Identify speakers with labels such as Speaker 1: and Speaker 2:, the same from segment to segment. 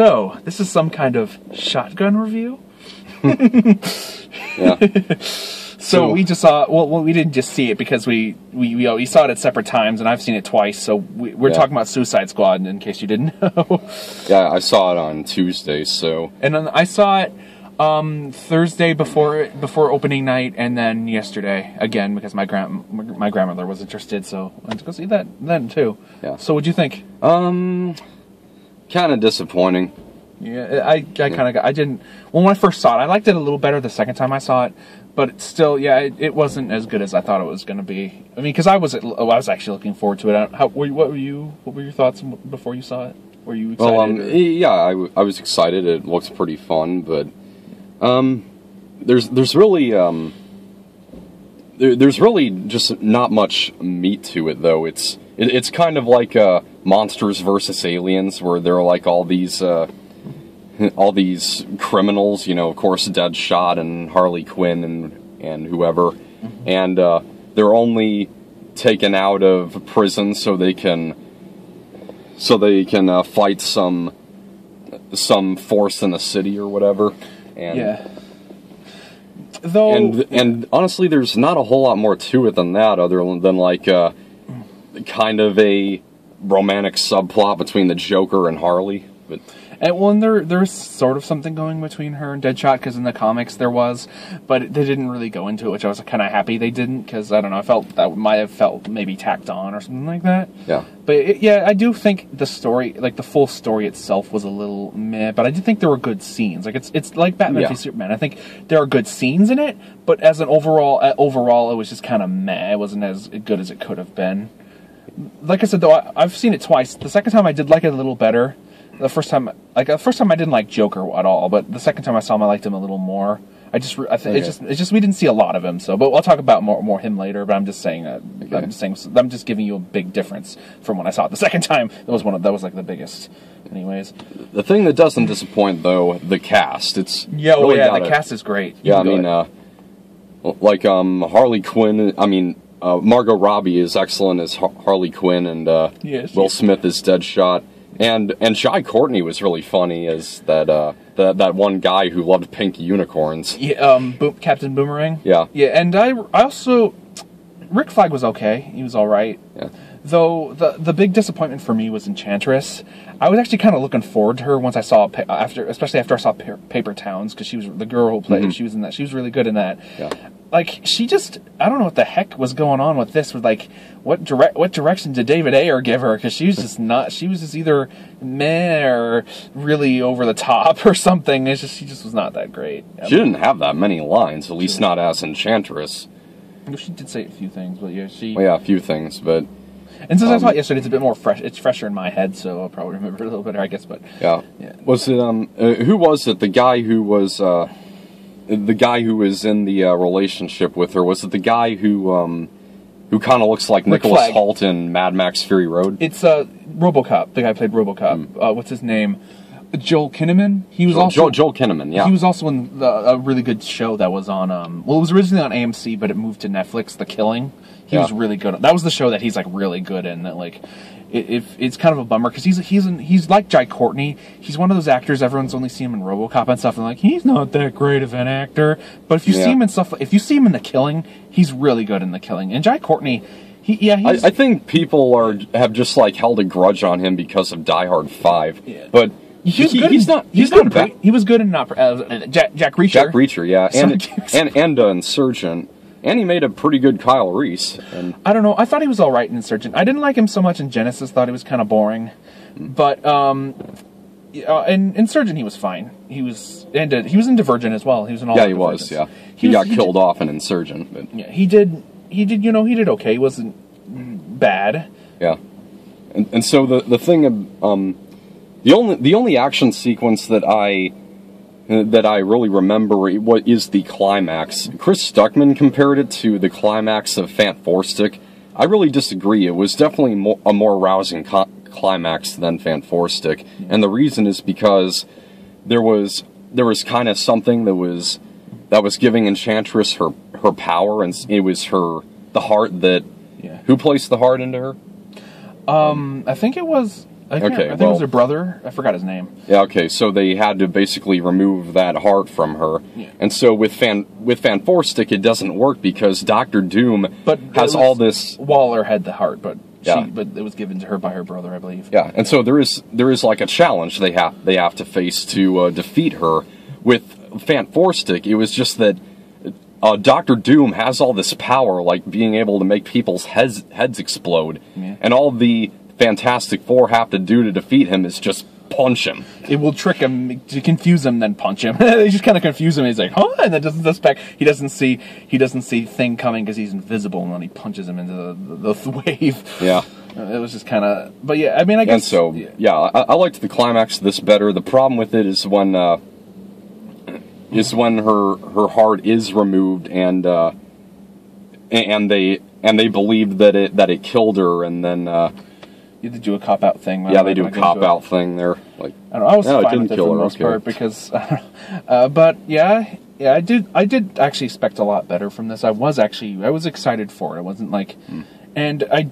Speaker 1: So, this is some kind of shotgun review?
Speaker 2: Yeah.
Speaker 1: So we just saw, well, we didn't just see it because we saw it at separate times, and I've seen it twice, so we're talking about Suicide Squad, in case you didn't know.
Speaker 2: Yeah, I saw it on Tuesday, so...
Speaker 1: And then I saw it Thursday before opening night, and then yesterday, again, because my grandmother was interested, so I went to go see that then, too.
Speaker 2: Yeah.
Speaker 1: So what'd you think?
Speaker 2: Kind of disappointing.
Speaker 1: Yeah, I didn't... Well, when I first saw it, I liked it a little better the second time I saw it, but still, yeah, it wasn't as good as I thought it was going to be. I mean, because I was actually looking forward to it. What were your thoughts before you saw it? Were you excited?
Speaker 2: Well, yeah, I was excited. It looks pretty fun, but there's really there's really just not much meat to it, though. It's kind of like Monsters vs. Aliens, where there are like all these criminals, you know, of course, Deadshot and Harley Quinn and whoever, and they're only taken out of prison so they can fight some force in the city or whatever. And,
Speaker 1: yeah. Though,
Speaker 2: and honestly, there's not a whole lot more to it than that, other than like kind of a romantic subplot between the Joker and Harley, but.
Speaker 1: And there's sort of something going between her and Deadshot, because in the comics there was, but they didn't really go into it, which I was kind of happy they didn't, because, I don't know, I felt that might have felt maybe tacked on or something like that.
Speaker 2: Yeah.
Speaker 1: But, yeah, I do think the story, like, the full story itself was a little meh, but I do think there were good scenes. Like, it's like Batman v Superman. I think there are good scenes in it, but as an overall, it was just kind of meh. It wasn't as good as it could have been. Like I said, though, I've seen it twice. The second time I did like it a little better. The first time I didn't like Joker at all, but the second time I saw him, I liked him a little more. It's just we didn't see a lot of him. So, but I'll talk about more him later. But I'm just saying I'm just giving you a big difference from when I saw it the second time. That was like the biggest. Anyways,
Speaker 2: the thing that doesn't disappoint, though, the cast. The
Speaker 1: cast is great.
Speaker 2: Yeah, I mean, Harley Quinn. I mean, Margot Robbie is excellent as Harley Quinn, and Will Smith is Deadshot. And Jai Courtney was really funny as that one guy who loved pink unicorns.
Speaker 1: Yeah, Captain Boomerang.
Speaker 2: Yeah.
Speaker 1: Yeah, and I also Rick Flag was okay. He was all right.
Speaker 2: Yeah.
Speaker 1: Though the big disappointment for me was Enchantress. I was actually kind of looking forward to her once I saw especially after I saw Paper Towns, because she was the girl who played. She was in that. She was really good in that.
Speaker 2: Yeah.
Speaker 1: Like, she just, I don't know what the heck was going on with this. With like, what direction did David Ayer give her? Because she was just either meh or really over the top or something. She just was not that great.
Speaker 2: She didn't have that many lines, at least not as Enchantress.
Speaker 1: She did say a few things, but yeah,
Speaker 2: a few things, but.
Speaker 1: And since I saw it yesterday, it's a bit more fresh. It's fresher in my head, so I'll probably remember it a little better, I guess. But
Speaker 2: yeah. Was it who was it? The guy who was in the relationship with her? Was it the guy who kind of looks like Nicholas Hoult in Mad Max Fury Road?
Speaker 1: It's RoboCop. The guy who played RoboCop. What's his name? Joel Kinnaman. He was also
Speaker 2: Joel Kinnaman. Yeah,
Speaker 1: he was also in a really good show that was on. It was originally on AMC, but it moved to Netflix. The Killing. He was really good. That was the show that he's like really good in. That like, it's kind of a bummer because he's like Jai Courtney. He's one of those actors everyone's only seen him in RoboCop and stuff, and like he's not that great of an actor. But if you see him in stuff, if you see him in The Killing, he's really good in The Killing. And Jai Courtney,
Speaker 2: I think people have just like held a grudge on him because of Die Hard 5. Yeah. But he's not.
Speaker 1: He was good in Jack Reacher.
Speaker 2: Jack Reacher, yeah, and Insurgent. And he made a pretty good Kyle Reese. And
Speaker 1: I don't know. I thought he was all right in Insurgent. I didn't like him so much in Genesis. Thought he was kind of boring. But in Insurgent he was fine. He was in Divergent as well. He was in all.
Speaker 2: Yeah, he was. Yeah, he got killed off in Insurgent. But
Speaker 1: yeah, he did. He did. You know, he did okay. He wasn't bad.
Speaker 2: Yeah, and so the thing, the only action sequence that I really remember is the climax. Chris Stuckman compared it to the climax of Fant Four Stick. I really disagree. It was definitely a more rousing climax than Fant Four Stick, and the reason is because there was kind of something that was giving Enchantress her power, and it was the heart that. Yeah. Who placed the heart into her?
Speaker 1: I think it was I think it was her brother. I forgot his name.
Speaker 2: Yeah, okay, so they had to basically remove that heart from her.
Speaker 1: Yeah.
Speaker 2: And so with Fan Forstic, it doesn't work because Doctor Doom has all this...
Speaker 1: Waller had the heart, but
Speaker 2: Yeah.
Speaker 1: but it was given to her by her brother, I believe.
Speaker 2: Yeah, and so there is like a challenge they have to face to defeat her. With Fan Forstic, it was just that Doctor Doom has all this power, like being able to make people's heads explode, and all the Fantastic Four have to do to defeat him is just punch him.
Speaker 1: It will trick him to confuse him, then punch him. They just kind of confuse him. And he's like, "Huh?" And then doesn't suspect. He doesn't see Thing coming because he's invisible, and then he punches him into the wave.
Speaker 2: Yeah.
Speaker 1: It was just kind of. But yeah, I mean, I guess.
Speaker 2: And so I liked the climax of this better. The problem with it is when her heart is removed and they believed that it killed her, and then.
Speaker 1: You had to do a cop-out thing.
Speaker 2: Yeah, they do a cop-out thing there. Like,
Speaker 1: I don't know, I was fine with it for the most part because, but yeah, I did actually expect a lot better from this. I was excited for it. I wasn't like, and I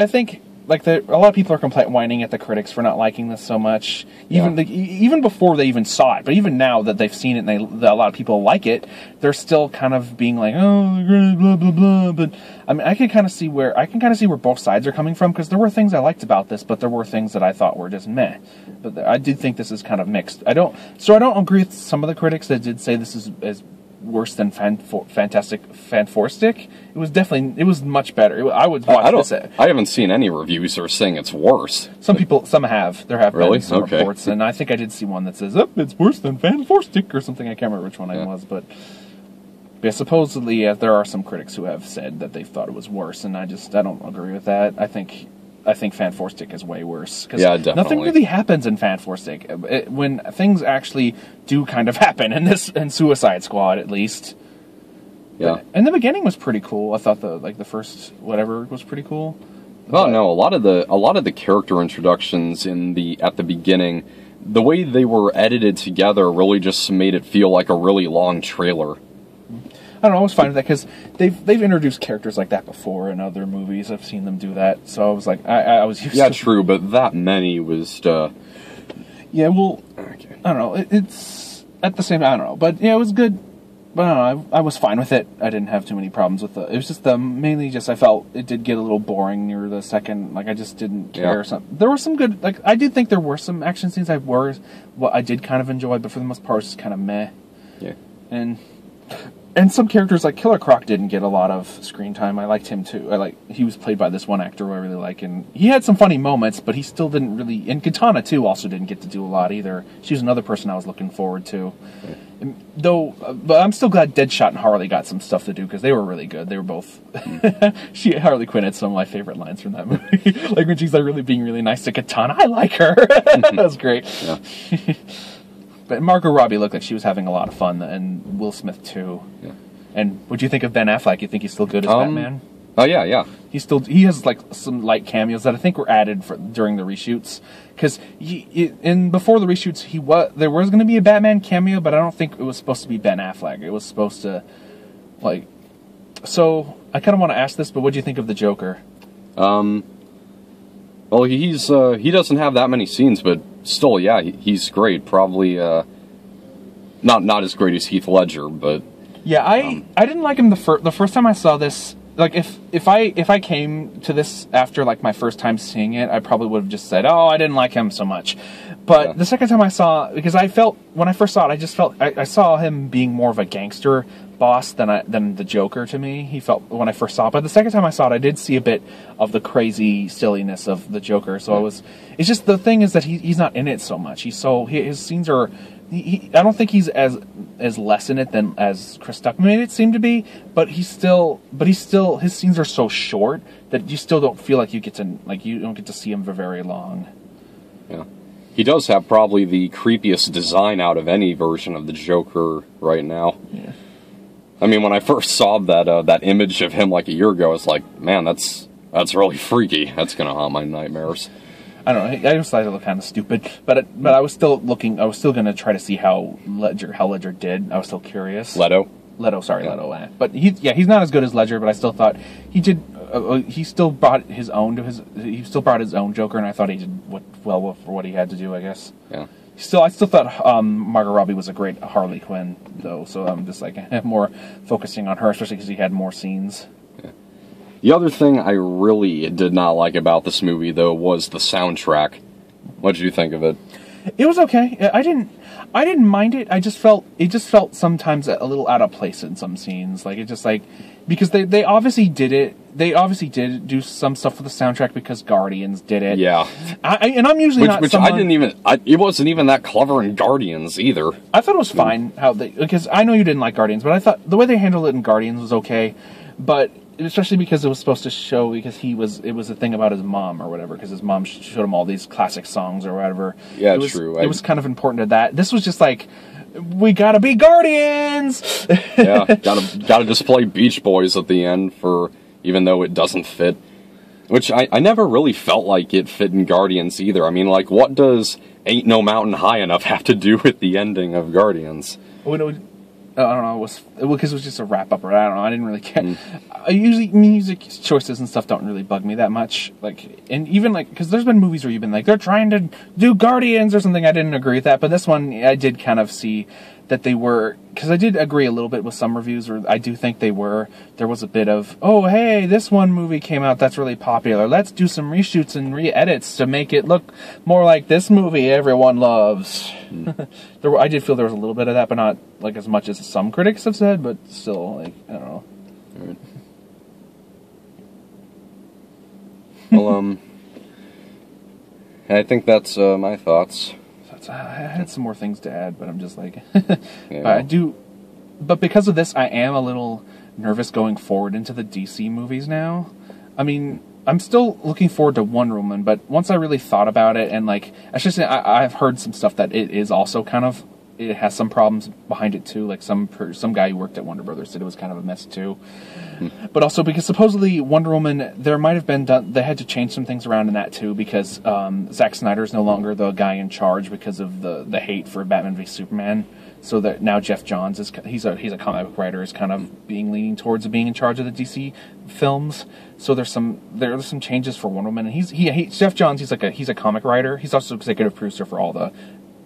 Speaker 1: think like a lot of people are whining at the critics for not liking this so much. Even before they even saw it, but even now that they've seen it and a lot of people like it, they're still kind of being like, oh, blah blah blah. But I mean, I can kind of see where both sides are coming from, because there were things I liked about this, but there were things that I thought were just meh. But I did think this is kind of mixed. I don't agree with some of the critics that did say this is worse than Fan Forstic. It was much better. I would watch this.
Speaker 2: I haven't seen any reviews that are saying it's worse.
Speaker 1: Some have. There have
Speaker 2: really?
Speaker 1: Been some reports, and I think I did see one that says, it's worse than Fan Forstic or something. I can't remember which one it was, but supposedly there are some critics who have said that they thought it was worse, and I don't agree with that. I think Fan Forstic is way worse.
Speaker 2: Definitely.
Speaker 1: Nothing really happens in Fan Forstic. When things actually do kind of happen in Suicide Squad, at least.
Speaker 2: Yeah.
Speaker 1: And the beginning was pretty cool. I thought the first whatever was pretty cool.
Speaker 2: Well, no, a lot of the character introductions at the beginning, the way they were edited together really just made it feel like a really long trailer.
Speaker 1: I don't know, I was fine with that because they've introduced characters like that before in other movies. I've seen them do that, so I was like, I was used to it.
Speaker 2: Yeah, true, but that many was...
Speaker 1: Yeah, well, okay. I don't know, it's at the same... I don't know, but yeah, it was good. But I don't know, I was fine with it. I didn't have too many problems with it. It was just mainly just I felt it did get a little boring near the second. Like, I just didn't care. Yeah. There were some good... Like, I did think there were some action scenes I did kind of enjoy, but for the most part, it was just kind of meh.
Speaker 2: Yeah.
Speaker 1: And some characters like Killer Croc didn't get a lot of screen time. I liked him too. He was played by this one actor who I really like, and he had some funny moments, but he still didn't really. And Katana too also didn't get to do a lot either. She was another person I was looking forward to. But I'm still glad Deadshot and Harley got some stuff to do because they were really good. They were both. Harley Quinn had some of my favorite lines from that movie, like when she's like really being really nice to Katana. I like her. That was great. Yeah. But Margot Robbie looked like she was having a lot of fun, and Will Smith too.
Speaker 2: Yeah.
Speaker 1: And what'd you think of Ben Affleck? You think he's still good as Batman?
Speaker 2: Oh yeah.
Speaker 1: He has like some light cameos that I think were added during the reshoots. Because before the reshoots, there was going to be a Batman cameo, but I don't think it was supposed to be Ben Affleck. It was supposed to, like. So I kind of want to ask this, but what do you think of the Joker?
Speaker 2: Well, he doesn't have that many scenes, but still, yeah, he's great. Probably not as great as Heath Ledger, but
Speaker 1: yeah, I didn't like him the first time I saw this. Like if I came to this after like my first time seeing it, I probably would have just said, "Oh, I didn't like him so much." But the second time I saw, because I felt when I first saw it, I just felt I saw him being more of a gangster boss than the Joker to me. He felt when I first saw it, but the second time I saw it, I did see a bit of the crazy silliness of the Joker. So it's just the thing is that he's not in it so much. His scenes are. I don't think he's as less in it than as Chris Stuckman made it seem to be, but his scenes are so short that you still don't feel like you don't get to see him for very long.
Speaker 2: Yeah. He does have probably the creepiest design out of any version of the Joker right now.
Speaker 1: Yeah.
Speaker 2: I mean, when I first saw that image of him like a year ago, I was like, man, that's really freaky. That's gonna haunt my nightmares.
Speaker 1: I don't know. I just thought it looked kind of stupid, but I was still looking. I was still going to try to see how Ledger did. I was still curious.
Speaker 2: Leto.
Speaker 1: But he's not as good as Ledger. But I still thought he did he still brought his own Joker, and I thought he did well for what he had to do, I guess.
Speaker 2: Yeah.
Speaker 1: I still thought Margot Robbie was a great Harley Quinn, though. So I'm just like more focusing on her, especially because he had more scenes.
Speaker 2: Yeah. The other thing I really did not like about this movie, though, was the soundtrack. What did you think of it?
Speaker 1: It was okay. I didn't mind it. It just felt sometimes a little out of place in some scenes. Like, it just like, because they obviously did it. They obviously did do some stuff for the soundtrack because Guardians did it.
Speaker 2: Yeah.
Speaker 1: And I'm usually not someone...
Speaker 2: I didn't even... it wasn't even that clever in Guardians, either.
Speaker 1: I thought it was fine because I know you didn't like Guardians, but I thought the way they handled it in Guardians was okay. But especially because it was supposed to show, because it was a thing about his mom or whatever, because his mom showed him all these classic songs or whatever.
Speaker 2: Yeah, true.
Speaker 1: It was kind of important to that. This was just like, we gotta be Guardians!
Speaker 2: Yeah, gotta display Beach Boys at the end even though it doesn't fit. Which I never really felt like it fit in Guardians either. I mean, like, what does Ain't No Mountain High Enough have to do with the ending of Guardians?
Speaker 1: I don't know, because it was just a wrap-up, or I don't know, I didn't really care. Usually, music choices and stuff don't really bug me that much. Like, and even, like, because there's been movies where you've been like, they're trying to do Guardians or something, I didn't agree with that, but this one, I did kind of see that they were, because I did agree a little bit with some reviews where I do think there was a bit of, oh, hey, this one movie came out that's really popular, let's do some reshoots and re-edits to make it look more like this movie everyone loves. I did feel there was a little bit of that, but not like as much as some critics have said, but still, like, I don't know.
Speaker 2: Right. Well, I think that's my thoughts.
Speaker 1: I had some more things to add, but I'm just like...
Speaker 2: Yeah.
Speaker 1: But because of this, I am a little nervous going forward into the DC movies now. I mean, I'm still looking forward to Wonder Woman, but once I really thought about it, and like... I've heard some stuff that it is also kind of... It has some problems behind it, too. Like, some guy who worked at Warner Brothers said it was kind of a mess, too. But also, because supposedly Wonder Woman, there might have been they had to change some things around in that, too, because Zack Snyder is no longer the guy in charge because of the hate for Batman v Superman. So that now Jeff Johns, he's a comic book writer, is kind of leaning towards being in charge of the DC films. So there are some changes for Wonder Woman. And Jeff Johns, he's a comic writer. He's also executive producer for all the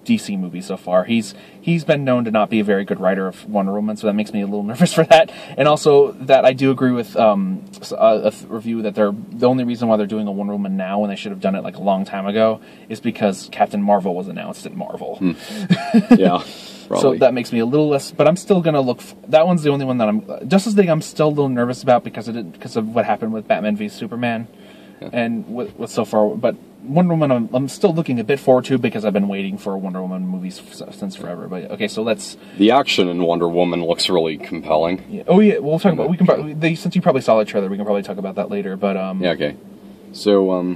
Speaker 1: DC movies so far. He's been known to not be a very good writer of Wonder Woman, so that makes me a little nervous for that. And also that I do agree with a review that the only reason why they're doing a Wonder Woman now when they should have done it like a long time ago is because Captain Marvel was announced at Marvel.
Speaker 2: Yeah. Probably.
Speaker 1: So that makes me a little less, but I'm still gonna look. That one's the only one that Justice League I'm still a little nervous about because of what happened with Batman v Superman, and with so far. But Wonder Woman I'm still looking a bit forward to because I've been waiting for Wonder Woman movies since forever. But okay, so
Speaker 2: the action in Wonder Woman looks really compelling.
Speaker 1: Yeah. Oh yeah, we'll talk about since you probably saw the trailer, we can probably talk about that later. But
Speaker 2: yeah, okay. So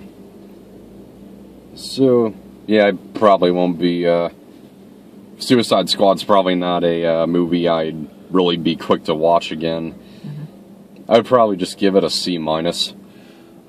Speaker 2: yeah, I probably won't be. Suicide Squad's probably not a movie I'd really be quick to watch again. I would probably just give it a C-.
Speaker 1: All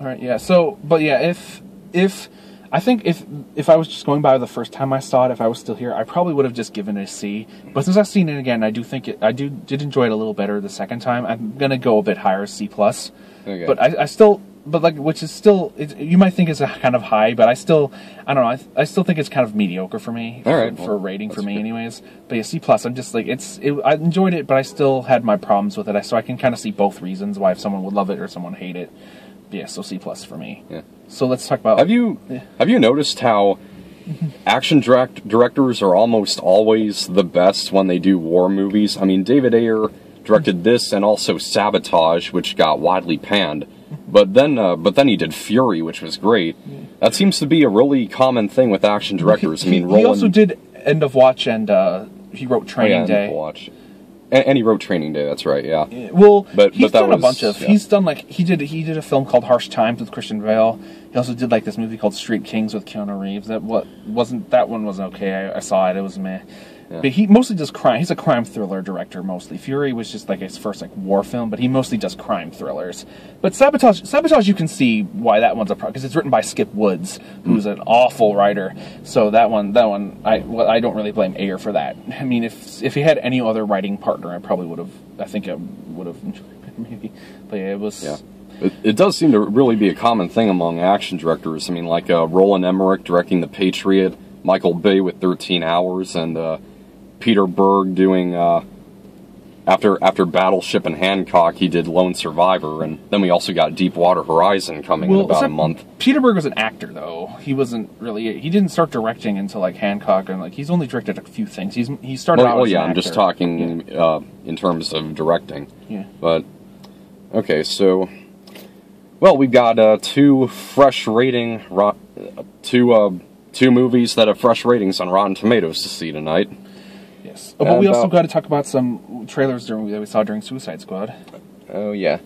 Speaker 1: right, yeah. So, but yeah, if I was just going by the first time I saw it, if I was still here, I probably would have just given it a C. But since I've seen it again, I did enjoy it a little better the second time. I'm gonna go a bit higher, C+. Okay. But I still. But like, which is still, you might think it's a kind of high, but I don't know. I still think it's kind of mediocre for me.
Speaker 2: All right,
Speaker 1: for a rating for me, good. Anyways. But yeah, C+. I'm just like I enjoyed it, but I still had my problems with it. So I can kind of see both reasons why if someone would love it or someone hate it. But yeah, so C+ for me.
Speaker 2: Yeah.
Speaker 1: So let's talk about.
Speaker 2: Have you noticed how action directors are almost always the best when they do war movies? I mean, David Ayer directed this and also Sabotage, which got widely panned. But then he did Fury, which was great. That seems to be a really common thing with action directors.
Speaker 1: He also did End of Watch, and he wrote Training Day.
Speaker 2: End of Watch. And he wrote Training Day. That's right. Yeah.
Speaker 1: Well, he's done a bunch of. Yeah. He's done like he did a film called Harsh Times with Christian Bale. He also did like this movie called Street Kings with Keanu Reeves. That one was okay. I saw it. It was meh. Yeah. But he mostly does crime. He's a crime thriller director mostly. Fury was just like his first like war film, but he mostly does crime thrillers. But Sabotage, you can see why that one's a problem because it's written by Skip Woods, who's an awful writer. So that one, I don't really blame Ayer for that. I mean, if he had any other writing partner, I think I would have enjoyed it maybe. But yeah, it was.
Speaker 2: Yeah. It does seem to really be a common thing among action directors. I mean, like Roland Emmerich directing The Patriot, Michael Bay with 13 Hours, and Peter Berg doing after Battleship and Hancock, he did Lone Survivor, and then we also got Deepwater Horizon coming in about a month.
Speaker 1: Peter Berg was an actor, though. He wasn't really. He didn't start directing until like Hancock, and like he's only directed a few things. He started out.
Speaker 2: Well,
Speaker 1: as
Speaker 2: yeah,
Speaker 1: an
Speaker 2: I'm
Speaker 1: actor.
Speaker 2: just talking in terms of directing.
Speaker 1: Yeah.
Speaker 2: But okay, so we've got two movies that have fresh ratings on Rotten Tomatoes to see tonight.
Speaker 1: Yes. Oh, but we also got to talk about some trailers that we saw during Suicide Squad.
Speaker 2: Oh yeah.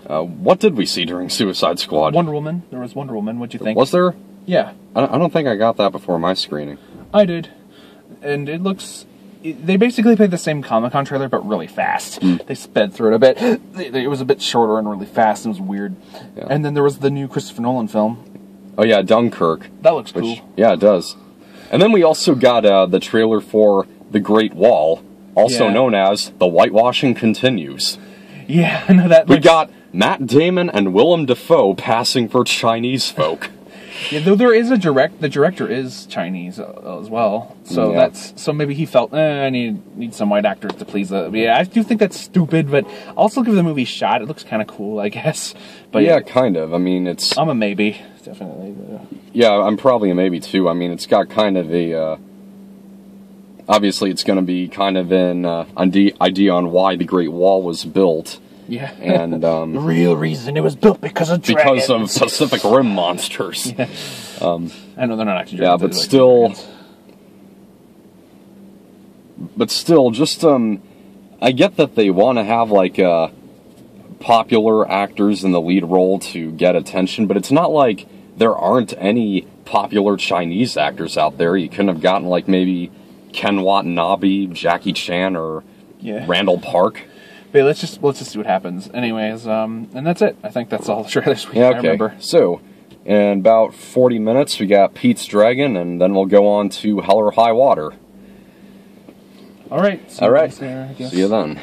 Speaker 2: What did we see during Suicide Squad?
Speaker 1: Wonder Woman. There was Wonder Woman. What'd you think?
Speaker 2: Was there?
Speaker 1: Yeah.
Speaker 2: I don't think I got that before my screening.
Speaker 1: I did. And it looks... They basically played the same Comic-Con trailer, but really fast. They sped through it a bit. It was a bit shorter and really fast, and it was weird. Yeah. And then there was the new Christopher Nolan film.
Speaker 2: Oh yeah, Dunkirk.
Speaker 1: That looks cool.
Speaker 2: Yeah, it does. And then we also got the trailer for The Great Wall, also known as The Whitewashing Continues.
Speaker 1: Yeah, I know that.
Speaker 2: We got Matt Damon and Willem Dafoe passing for Chinese folk.
Speaker 1: Yeah, though there is the director is Chinese as well, so so maybe he felt I need some white actors to please the. Yeah, I do think that's stupid, but also give the movie a shot. It looks kind of cool, I guess. But
Speaker 2: yeah, kind of. I mean, it's.
Speaker 1: I'm a maybe, definitely.
Speaker 2: Yeah, I'm probably a maybe too. I mean, it's got kind of a. Obviously, it's going to be kind of an idea on why the Great Wall was built.
Speaker 1: Yeah,
Speaker 2: and
Speaker 1: the real reason it was built because of dragons.
Speaker 2: Because of Pacific Rim monsters.
Speaker 1: Yeah. I know they're not actually.
Speaker 2: Yeah, but still, just I get that they want to have like popular actors in the lead role to get attention, but it's not like there aren't any popular Chinese actors out there. You couldn't have gotten like maybe Ken Watanabe, Jackie Chan, or Randall Park.
Speaker 1: But let's just see what happens. Anyways, and that's it. I think that's all the trailers I remember.
Speaker 2: So, in about 40 minutes, we got Pete's Dragon, and then we'll go on to Hell or High Water.
Speaker 1: All right.
Speaker 2: See you then.